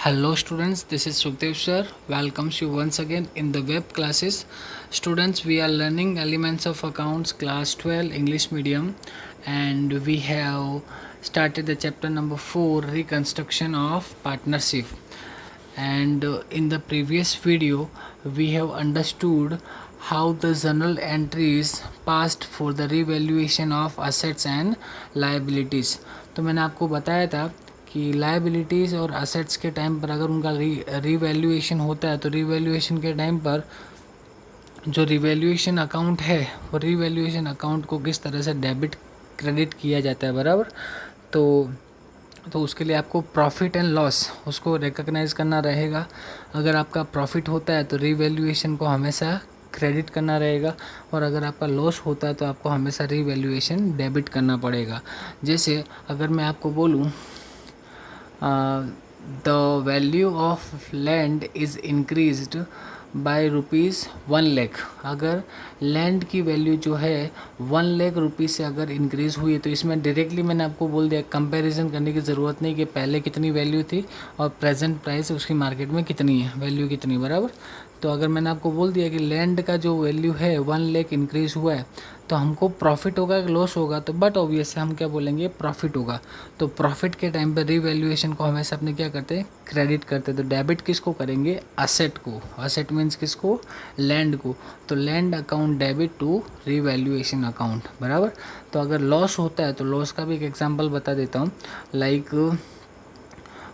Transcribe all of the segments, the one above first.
Hello students, this is Sukhdev sir. Welcomes you once again in the web classes. Students, we are learning elements of accounts class 12 English medium, and we have started the chapter number 4, reconstruction of partnership. And in the previous video we have understood how the journal entries passed for the revaluation of assets and liabilities. तो मैंने आपको बताया था कि liabilities और assets के time पर अगर उनका रीवैल्यूएशन होता है तो रीवैल्यूएशन के टाइम पर जो रिवैल्यूएशन अकाउंट है वो रिवैल्यूएशन अकाउंट को किस तरह से डेबिट क्रेडिट किया जाता है, बराबर। तो उसके लिए आपको प्रॉफिट एंड लॉस उसको रिकॉग्नाइज करना रहेगा। अगर आपका प्रॉफिट होता है तो रिवैल्यूएशन को हमेशा क्रेडिट करना रहेगा, और अगर आपका लॉस होता है तो आपको हमेशा रिवैल्यूएशन डेबिट करना पड़ेगा। जैसे अगर मैं आपको बोलूँ the value of land is increased by rupees 1 lakh. अगर लैंड की वैल्यू जो है 1 लाख रुपीज़ से अगर इंक्रीज़ हुई है तो इसमें डायरेक्टली मैंने आपको बोल दिया, कंपैरिजन करने की ज़रूरत नहीं कि पहले कितनी वैल्यू थी और प्रेजेंट प्राइस उसकी मार्केट में कितनी है, वैल्यू कितनी, बराबर। तो अगर मैंने आपको बोल दिया कि लैंड का जो वैल्यू है 1 लाख इंक्रीज़ हुआ है तो हमको प्रॉफिट होगा कि लॉस होगा, तो बट ऑब्वियस हम क्या बोलेंगे, प्रॉफिट होगा। तो प्रॉफिट के टाइम पर रिवैल्यूएशन को हमेशा अपने क्या करते हैं, क्रेडिट करते हैं। तो डेबिट किसको करेंगे, असेट को। असेट मीन्स किसको, लैंड को। तो land account debit to revaluation account, बराबर। तो अगर लॉस होता है तो लॉस का भी एक एग्जांपल बता देता हूँ। Like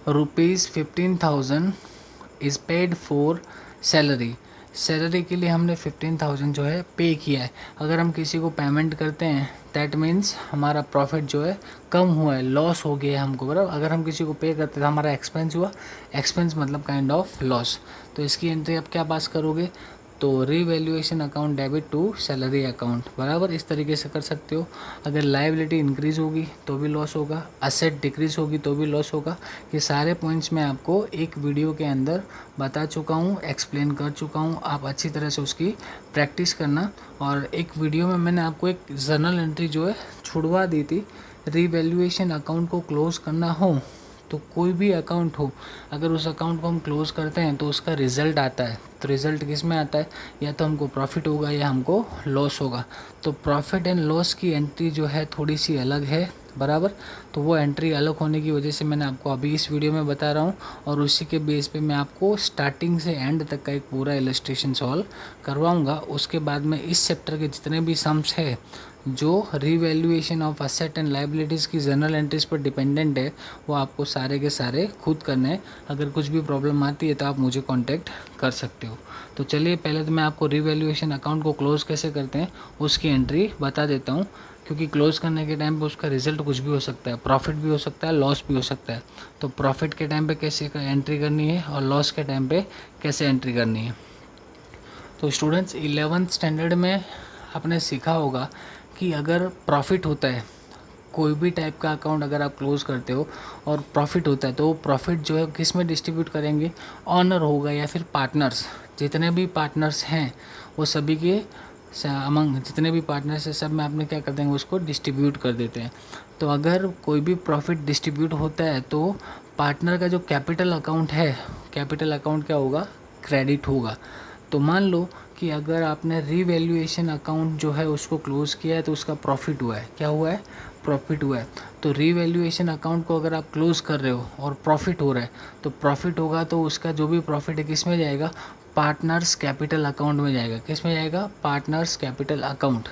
rupees 15,000 is paid for salary. Salary के लिए हमने 15,000 जो है पे किया है। अगर हम किसी को पेमेंट करते हैं दैट मीन्स हमारा प्रॉफिट जो है कम हुआ है, लॉस हो गया है हमको, बराबर। अगर हम किसी को पे करते हैं तो हमारा एक्सपेंस हुआ, एक्सपेंस मतलब काइंड ऑफ लॉस। तो इसकी एंट्री आप क्या पास करोगे, तो revaluation account debit to salary account, बराबर। इस तरीके से कर सकते हो। अगर लायबिलिटी इंक्रीज़ होगी तो भी लॉस होगा, असेट डिक्रीज़ होगी तो भी लॉस होगा। ये सारे पॉइंट्स मैं आपको एक वीडियो के अंदर बता चुका हूँ, एक्सप्लेन कर चुका हूँ। आप अच्छी तरह से उसकी प्रैक्टिस करना। और एक वीडियो में मैंने आपको एक जर्नल एंट्री जो है छुड़वा दी थी। रिवैल्यूएशन अकाउंट को क्लोज़ करना हो तो कोई भी अकाउंट हो, अगर उस अकाउंट को हम क्लोज़ करते हैं तो उसका रिज़ल्ट आता है। तो रिज़ल्ट किस में आता है, या तो हमको प्रॉफिट होगा या हमको लॉस होगा। तो प्रॉफिट एंड लॉस की एंट्री जो है थोड़ी सी अलग है, बराबर। तो वो एंट्री अलग होने की वजह से मैंने आपको अभी इस वीडियो में बता रहा हूँ, और उसी के बेस पे मैं आपको स्टार्टिंग से एंड तक का एक पूरा इलस्ट्रेशन सॉल्व करवाऊँगा। उसके बाद में इस चैप्टर के जितने भी सम्स है जो revaluation of asset and liabilities की जर्नल एंट्रीज पर डिपेंडेंट है, वो आपको सारे के सारे खुद करने हैं। अगर कुछ भी प्रॉब्लम आती है तो आप मुझे कांटेक्ट कर सकते हो। तो चलिए पहले तो मैं आपको रिवैल्यूएशन अकाउंट को क्लोज़ कैसे करते हैं उसकी एंट्री बता देता हूँ, क्योंकि क्लोज़ करने के टाइम पे उसका रिजल्ट कुछ भी हो सकता है, प्रॉफिट भी हो सकता है, लॉस भी हो सकता है। तो प्रॉफिट के टाइम पे कैसे एंट्री करनी है और लॉस के टाइम पे कैसे एंट्री करनी है। तो स्टूडेंट्स 11th स्टैंडर्ड में आपने सीखा होगा कि अगर प्रॉफिट होता है, कोई भी टाइप का अकाउंट अगर आप क्लोज़ करते हो और प्रॉफिट होता है तो वो प्रॉफिट जो है किस में डिस्ट्रीब्यूट करेंगे, ऑनर होगा या फिर पार्टनर्स। जितने भी पार्टनर्स हैं वो सभी के अमंग जितने भी पार्टनर्स हैं सब में आपने क्या कर देंगे, उसको डिस्ट्रीब्यूट कर देते हैं। तो अगर कोई भी प्रॉफिट डिस्ट्रीब्यूट होता है तो पार्टनर का जो कैपिटल अकाउंट है, कैपिटल अकाउंट क्या होगा, क्रेडिट होगा। तो मान लो कि अगर आपने रिवैल्यूएशन अकाउंट जो है उसको क्लोज़ किया है तो उसका प्रॉफिट हुआ है, क्या हुआ है, प्रॉफिट हुआ है। तो रिवैल्यूएशन अकाउंट को अगर आप क्लोज़ कर रहे हो और प्रॉफिट हो रहा है तो प्रॉफिट होगा तो उसका जो भी प्रॉफिट है किस में जाएगा, पार्टनर्स कैपिटल अकाउंट में जाएगा। किस में जाएगा, पार्टनर्स कैपिटल अकाउंट।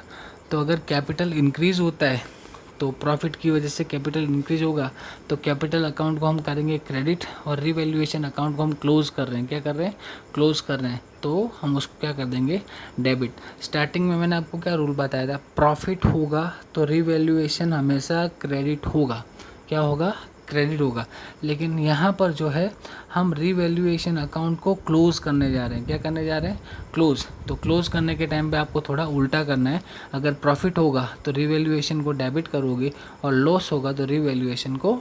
तो अगर कैपिटल इंक्रीज़ होता है तो प्रॉफिट की वजह से कैपिटल इंक्रीज होगा, तो कैपिटल अकाउंट को हम करेंगे क्रेडिट, और रिवैल्यूएशन अकाउंट को हम क्लोज़ कर रहे हैं, क्या कर रहे हैं, क्लोज़ कर रहे हैं, तो हम उसको क्या कर देंगे, डेबिट। स्टार्टिंग में मैंने आपको क्या रूल बताया था, प्रॉफिट होगा तो रिवैल्यूएशन हमेशा क्रेडिट होगा, क्या होगा, क्रेडिट होगा। लेकिन यहाँ पर जो है हम रिवैल्यूएशन अकाउंट को क्लोज़ करने जा रहे हैं, क्या करने जा रहे हैं, क्लोज़। तो क्लोज़ करने के टाइम पे आपको थोड़ा उल्टा करना है। अगर प्रॉफिट होगा तो रिवैल्यूएशन को डेबिट करोगे, और लॉस होगा तो रिवैल्यूएशन को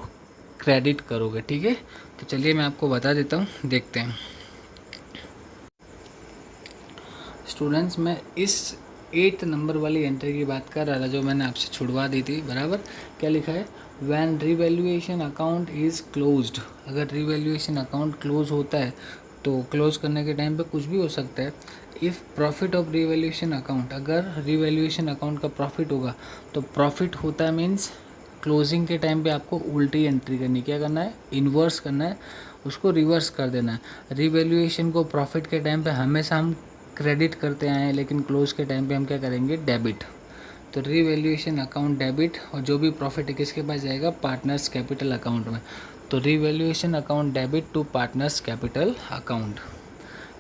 क्रेडिट करोगे, ठीक है। तो चलिए मैं आपको बता देता हूँ, देखते हैं। स्टूडेंट्स, मैं इस 8th नंबर वाली एंट्री की बात कर रहा था जो मैंने आपसे छुड़वा दी थी, बराबर। क्या लिखा है, when revaluation account is closed, अगर रिवैल्यूएशन अकाउंट क्लोज होता है तो क्लोज करने के टाइम पे कुछ भी हो सकता है। If profit of revaluation account, अगर रिवैल्यूएशन अकाउंट का प्रॉफिट होगा तो प्रॉफिट होता है मीन्स क्लोजिंग के टाइम पे आपको उल्टी एंट्री करनी, क्या करना है, इन्वर्स करना है, उसको रिवर्स कर देना है। रिवैल्यूएशन को प्रॉफिट के टाइम पे हमेशा हम क्रेडिट करते आए हैं, लेकिन क्लोज के टाइम पे हम क्या करेंगे, डेबिट। तो रिवैल्यूएशन अकाउंट डेबिट, और जो भी प्रॉफिट है किसके पास जाएगा, पार्टनर्स कैपिटल अकाउंट में। तो revaluation account debit to partners capital account.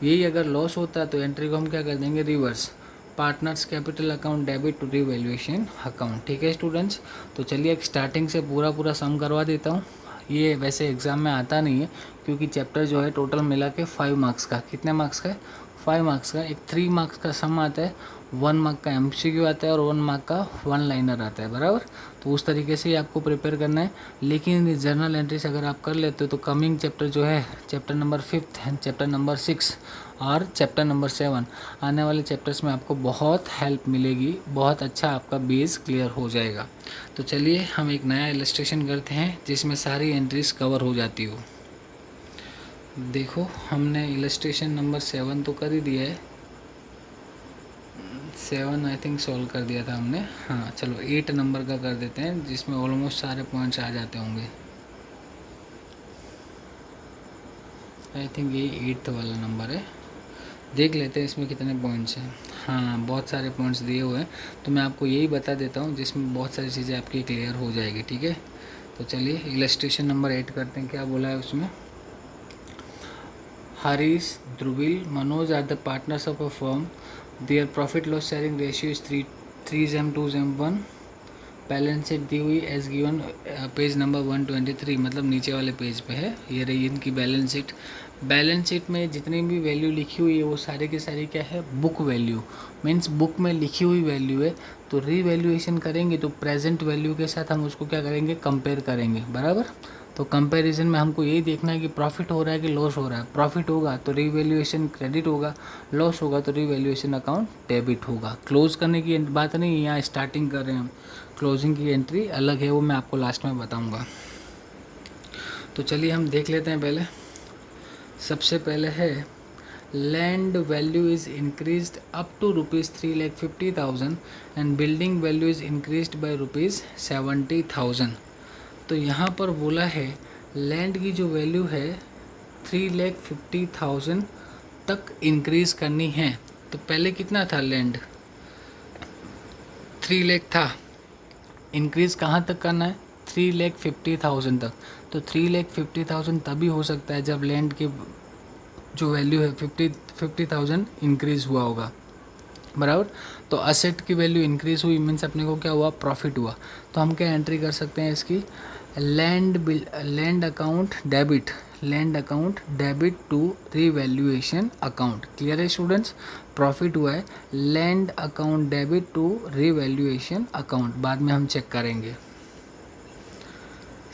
यही अगर लॉस होता है तो एंट्री को हम क्या कर देंगे, reverse, partners capital account debit to revaluation account. ठीक है स्टूडेंट्स, तो चलिए एक स्टार्टिंग से पूरा सम करवा देता हूँ। ये वैसे एग्ज़ाम में आता नहीं है क्योंकि चैप्टर जो है टोटल मिला के 5 मार्क्स का, कितने मार्क्स का है, 5 मार्क्स का। एक 3 मार्क्स का सम आता है, 1 मार्क का MCQ आता है और 1 मार्क का 1 लाइनर आता है, बराबर। तो उस तरीके से ही आपको प्रिपेयर करना है। लेकिन जर्नल एंट्रीज अगर आप कर लेते हो तो कमिंग चैप्टर जो है, चैप्टर नंबर 5 चैप्टर नंबर 6 और चैप्टर नंबर 7, आने वाले चैप्टर्स में आपको बहुत हेल्प मिलेगी, बहुत अच्छा आपका बेस क्लियर हो जाएगा। तो चलिए हम एक नया इलस्ट्रेशन करते हैं जिसमें सारी एंट्रीज कवर हो जाती हो। देखो हमने इलस्ट्रेशन नंबर 7 तो कर ही दिया है, 7 आई थिंक सॉल्व कर दिया था हमने। हाँ चलो 8 नंबर का कर देते हैं जिसमें ऑलमोस्ट सारे पॉइंट्स आ जाते होंगे। आई थिंक ये 8th वाला नंबर है, देख लेते हैं इसमें कितने पॉइंट्स हैं। हाँ बहुत सारे पॉइंट्स दिए हुए हैं, तो मैं आपको यही बता देता हूँ जिसमें बहुत सारी चीज़ें आपकी क्लियर हो जाएगी। ठीक है, तो चलिए इलस्ट्रेशन नंबर 8 करते हैं। क्या बोला है उसमें, Harish, Dhruvil, Manoj are the partners of a firm, their profit loss sharing ratio is 3:1 balance sheet दी हुई एज गिवन पेज नंबर 123, मतलब नीचे वाले पेज पे है। ये रही इनकी बैलेंस शीट। बैलेंस शीट में जितनी भी वैल्यू लिखी हुई है वो सारी की सारी क्या है, बुक वैल्यू, मीन्स बुक में लिखी हुई वैल्यू है। तो रीवैल्यूएशन करेंगे तो प्रेजेंट वैल्यू के साथ हम उसको क्या करेंगे, कंपेयर करेंगे, बराबर। तो कंपैरिजन में हमको यही देखना है कि प्रॉफिट हो रहा है कि लॉस हो रहा है। प्रॉफिट होगा तो रीवैल्यूएशन क्रेडिट होगा, लॉस होगा तो रीवैल्यूएशन अकाउंट डेबिट होगा। क्लोज करने की बात नहीं, यहाँ स्टार्टिंग कर रहे हैं हम, क्लोजिंग की एंट्री अलग है, वो मैं आपको लास्ट में बताऊंगा। तो चलिए हम देख लेते हैं। पहले सबसे पहले है land value is increased up to ₹3,50,000 and building value is increased by ₹70,000। तो यहाँ पर बोला है लैंड की जो वैल्यू है 3,50,000 तक इंक्रीज़ करनी है। तो पहले कितना था, लैंड 3 लाख था, इंक्रीज़ कहाँ तक करना है, 3,50,000 तक। तो 3,50,000 तभी हो सकता है जब लैंड की जो वैल्यू है 50,000 इंक्रीज़ हुआ होगा, बराबर। तो असेट की वैल्यू इंक्रीज़ हुई मीन्स अपने को क्या हुआ, प्रॉफिट हुआ। तो हम क्या एंट्री कर सकते हैं इसकी, land account debit, land account debit to revaluation account. Clear है स्टूडेंट्स, प्रॉफिट हुआ है, land account debit to revaluation account, बाद में हम चेक करेंगे।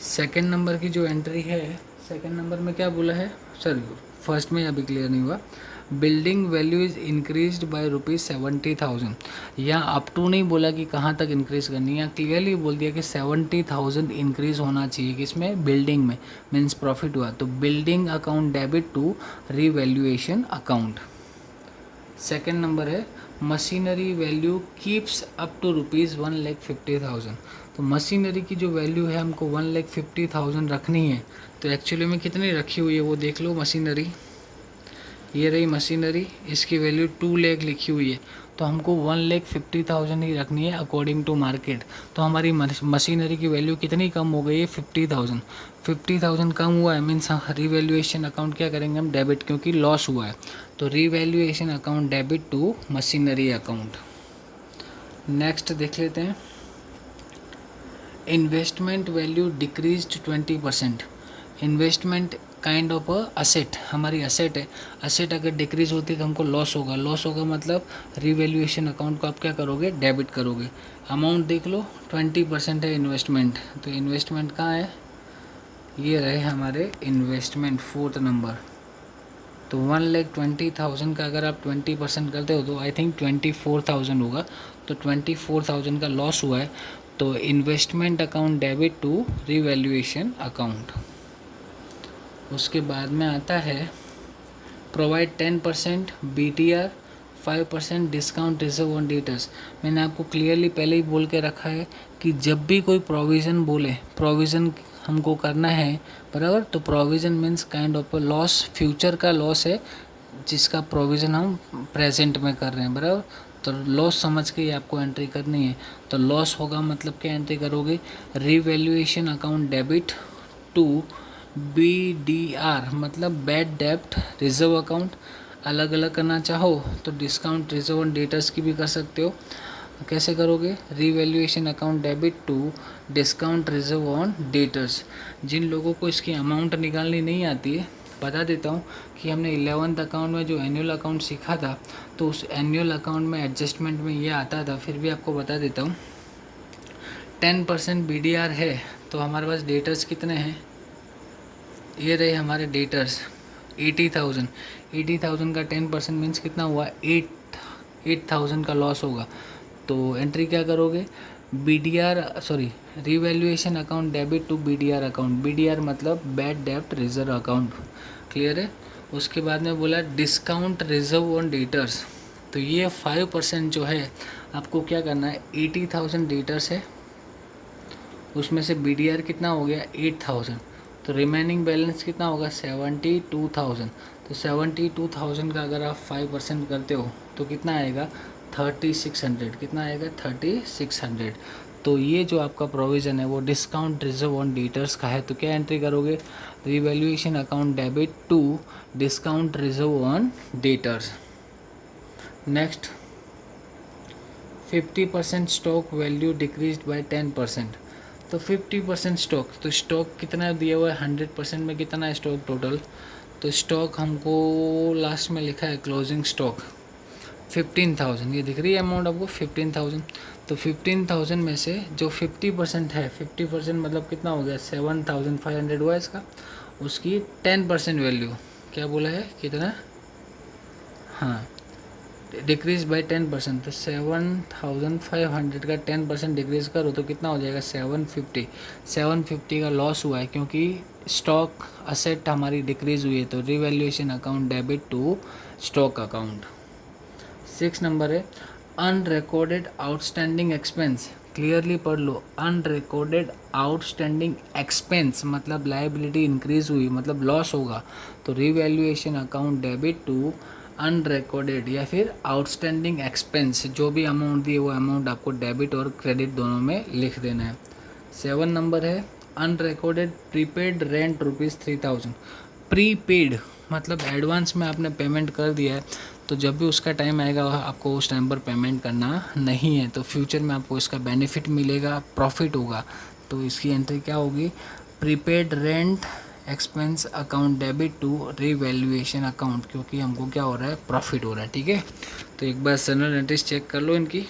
सेकेंड नंबर की जो एंट्री है, सेकेंड नंबर में क्या बोला है, सॉरी फर्स्ट में अभी क्लियर नहीं हुआ। Building value is increased by ₹70,000। यहाँ अप टू नहीं बोला कि कहाँ तक इंक्रीज़ करनी है, यहाँ क्लियरली बोल दिया कि 70,000 इंक्रीज़ होना चाहिए, किसमें, बिल्डिंग में, मीन्स प्रॉफिट हुआ। तो building account debit to revaluation account. Second number है machinery value keeps up to ₹1,50,000। तो मशीनरी की जो वैल्यू है हमको 1,50,000 रखनी है। तो एक्चुअली में कितनी रखी हुई है वो देख लो। मशीनरी, ये रही मशीनरी, इसकी वैल्यू 2 लाख लिखी हुई है, तो हमको 1,50,000 ही रखनी है अकॉर्डिंग टू मार्केट। तो हमारी मशीनरी की वैल्यू कितनी कम हो गई है, 50,000। 50,000 कम हुआ है मीन्स रीवैल्यूएशन अकाउंट क्या करेंगे हम, डेबिट, क्योंकि लॉस हुआ है। तो revaluation account debit to machinery account. Next देख लेते हैं, investment value decreased 20%। Investment kind of a asset, हमारी असेट है, असेट अगर डिक्रीज होती है तो हमको लॉस होगा। लॉस होगा मतलब रीवैल्यूएशन अकाउंट को आप क्या करोगे, डेबिट करोगे। अमाउंट देख लो 20% है इन्वेस्टमेंट। तो इन्वेस्टमेंट कहाँ है, ये रहे हमारे इन्वेस्टमेंट, 4th नंबर। तो 1,20,000 का अगर आप 20% करते हो तो आई थिंक 24,000 होगा। तो 24,000 का लॉस हुआ है। तो investment account debit to revaluation account. उसके बाद में आता है provide 10% BTR 5% discount reserve on debtors. मैंने आपको क्लियरली पहले ही बोल के रखा है कि जब भी कोई प्रोविज़न बोले, प्रोविज़न हमको करना है बराबर, तो provision means kind of loss, future का लॉस है जिसका प्रोविज़न हम प्रेजेंट में कर रहे हैं बराबर। तो लॉस समझ के ही आपको एंट्री करनी है। तो लॉस होगा मतलब क्या एंट्री करोगे, revaluation account debit to BDR मतलब बैड डेब्ट रिजर्व अकाउंट। अलग अलग करना चाहो तो डिस्काउंट रिजर्व ऑन डेटर्स की भी कर सकते हो। कैसे करोगे, revaluation account debit to discount reserve on debtors. जिन लोगों को इसकी अमाउंट निकालनी नहीं आती है, बता देता हूँ कि हमने 11th अकाउंट में जो एनुअल अकाउंट सीखा था, तो उस एनुअल अकाउंट में एडजस्टमेंट में ये आता था, फिर भी आपको बता देता हूँ। 10% BDR है तो हमारे पास डेटर्स कितने हैं, ये रहे हमारे डेटर्स 80,000 का 10% मीन्स कितना हुआ, 8,000 का लॉस होगा। तो एंट्री क्या करोगे, revaluation account debit to BDR अकाउंट। BDR मतलब बैड डेब्ट रिजर्व अकाउंट, क्लियर है। उसके बाद में बोला डिस्काउंट रिजर्व ऑन डेटर्स। तो ये 5% जो है आपको क्या करना है, 80,000 डेटर्स है, उसमें से BDR कितना हो गया 8,000, तो रिमेनिंग बैलेंस कितना होगा 72,000। तो 72,000 का अगर आप 5% करते हो तो कितना आएगा 3600। कितना आएगा 3600। तो ये जो आपका प्रोविज़न है वो डिस्काउंट रिजर्व ऑन डेटर्स का है। तो क्या एंट्री करोगे, revaluation account debit to discount reserve on debtors. Next 50% stock value decreased by 10%। तो 50% स्टॉक, तो स्टॉक कितना दिया हुआ है 100% में कितना है स्टॉक टोटल, तो स्टॉक हमको लास्ट में लिखा है क्लोजिंग स्टॉक 15,000, ये दिख रही है अमाउंट आपको 15,000। तो 15,000 में से जो 50% है, 50% मतलब कितना हो गया 7,500 हुआ इसका, उसकी 10% वैल्यू क्या बोला है कितना, हाँ डिक्रीज बाय 10%। तो 7,500 का 10% डिक्रीज करो तो कितना हो जाएगा 750 का लॉस हुआ है क्योंकि स्टॉक असेट हमारी डिक्रीज हुई है। तो revaluation account debit to stock account. 6 number है अनरिकॉर्डेड आउटस्टैंडिंग एक्सपेंस। क्लियरली पढ़ लो, अनरिकॉर्डेड आउटस्टैंडिंग एक्सपेंस मतलब लायबिलिटी इंक्रीज हुई मतलब लॉस होगा। तो revaluation account debit to unrecorded या फिर आउटस्टैंडिंग एक्सपेंस, जो भी अमाउंट दी है वो अमाउंट आपको डेबिट और क्रेडिट दोनों में लिख देना है। 7 नंबर है अनरिकॉर्डेड प्रीपेड रेंट ₹3,000। प्रीपेड मतलब एडवांस में आपने पेमेंट कर दिया है, तो जब भी उसका टाइम आएगा आपको उस टाइम पर पेमेंट करना नहीं है, तो फ्यूचर में आपको इसका बेनिफिट मिलेगा, प्रॉफिट होगा। तो इसकी एंट्री क्या होगी, prepaid rent expense account debit to revaluation account, क्योंकि हमको क्या हो रहा है प्रॉफिट हो रहा है। ठीक है, तो एक बार जनरल एंट्रीज चेक कर लो इनकी।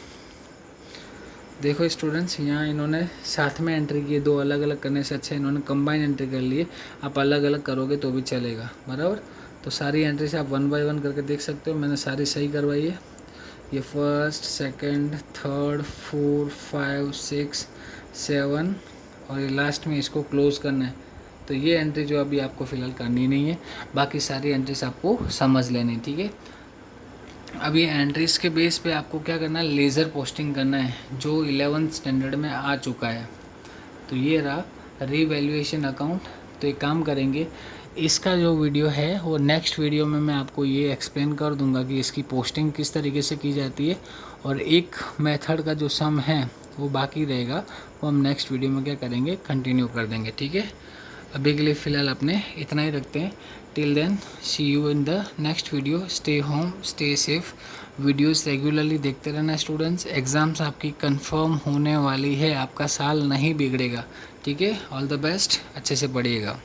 देखो स्टूडेंट्स, यहाँ इन्होंने साथ में एंट्री की, दो अलग अलग करने से अच्छा इन्होंने कंबाइन एंट्री कर लिए। आप अलग अलग करोगे तो भी चलेगा बराबर। तो सारी एंट्री से आप 1 बाय 1 करके देख सकते हो, मैंने सारी सही करवाई है। ये फर्स्ट, सेकंड, थर्ड, 4, 5, 6, 7 और ये लास्ट में इसको क्लोज करना है। तो ये एंट्री जो अभी आपको फ़िलहाल करनी नहीं है, बाकी सारी एंट्रीज आपको समझ लेनी, ठीक है। अभी एंट्रीज के बेस पे आपको क्या करना है, लेज़र पोस्टिंग करना है जो 11th स्टैंडर्ड में आ चुका है। तो ये रहा रिवैल्यूएशन अकाउंट। तो एक काम करेंगे, इसका जो वीडियो है वो नेक्स्ट वीडियो में मैं आपको ये एक्सप्लेन कर दूंगा कि इसकी पोस्टिंग किस तरीके से की जाती है, और एक मेथड का जो सम है वो बाकी रहेगा, वो हम नेक्स्ट वीडियो में क्या करेंगे, कंटिन्यू कर देंगे। ठीक है, अभी के लिए फ़िलहाल अपने इतना ही रखते हैं। Till then see you in the next video. Stay home, stay safe. Videos regularly देखते रहना स्टूडेंट्स। एग्ज़ाम्स आपकी कंफर्म होने वाली है, आपका साल नहीं बिगड़ेगा। ठीक है, ऑल द बेस्ट, अच्छे से पढ़िएगा।